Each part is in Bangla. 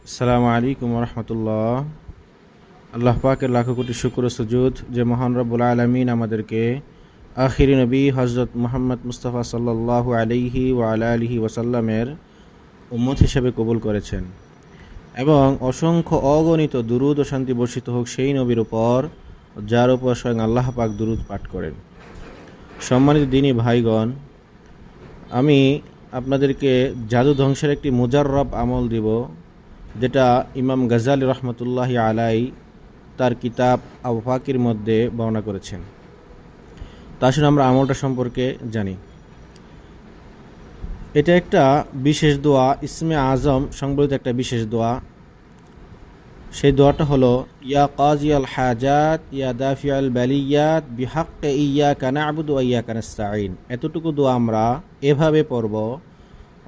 আসসালামু আলাইকুম রহমতুল্লাহ। আল্লাহ পাকের লাখো কোটি শুকর ও সুজুদ যে মহান রব্বুল আলমিন আমাদেরকে আখিরি নবী হজরত মুহাম্মদ মুস্তাফা সাল্লাল্লাহু আলাইহি ওয়া আলা আলিহি ওয়াসাল্লামের উম্মত হিসেবে কবুল করেছেন এবং অসংখ্য অগণিত দুরূদ ও শান্তি বর্ষিত হোক সেই নবীর উপর যার উপর স্বয়ং আল্লাহ পাক দুরূদ পাঠ করেন। সম্মানিত দ্বীনী ভাইগণ, আমি আপনাদেরকে জাদু ধ্বংসের একটি মুজাররব আমল দিব, যেটা ইমাম গাজ্জালী রহমতুল্লাহি আলাই তার কিতাব আওফাকির মধ্যে বর্ণনা করেছেন। তা আসলে আমরা আমলটা সম্পর্কে জানি। এটা একটা বিশেষ দোয়া, ইসমে আজম সংবলিত একটা বিশেষ দোয়া। সেই দোয়াটা হলো, ইয়া কাজিয়াল হাজাত ইয়া দাফিয়াল বালিয়াত বিহাক্কে ইয়াকা না'বুদু ওয়া ইয়াকা নাস্তাঈন। এতটুকু দোয়া আমরা এভাবে পড়ব,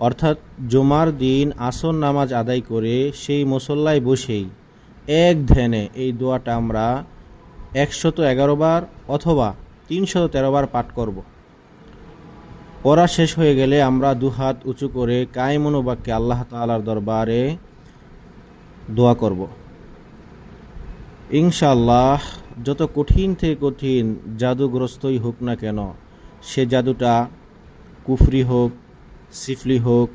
অর্থাৎ জুমার দিন আসর নামাজ আদায় করে সেই মুসল্লায় বসেই এক ধ্যানে এই দোয়াটা আমরা 111 বার অথবা 313 বার পাঠ করব। পড়া শেষ হয়ে গেলে আমরা দুহাত উঁচু করে কায়মনোবাক্যে আল্লাহ তাআলার দরবারে দোয়া করব। ইনশাআল্লাহ যত কঠিন থেকে কঠিন জাদুগ্রস্তই হোক না কেন, সে জাদুটা কুফরি হোক, সিফলি হোক,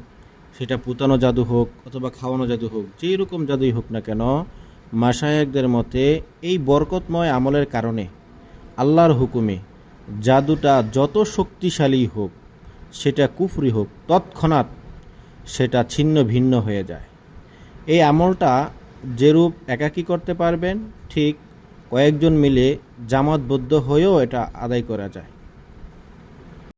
সেটা পুতানো জাদু হোক অথবা খাওয়ানো জাদু হোক, যেই রকম জাদুই হোক না কেন, মাশায়েখদের মতে এই বরকতময় আমলের কারণে আল্লাহর হুকুমে জাদুটা যত শক্তিশালী হোক, সেটা কুফরি হোক, তৎক্ষণাৎ সেটা ছিন্ন ভিন্ন হয়ে যায়। এই আমলটা যেরূপ একাকী করতে পারবেন, ঠিক কয়েকজন মিলে জামাতবদ্ধ হয়েও এটা আদায় করা যায়।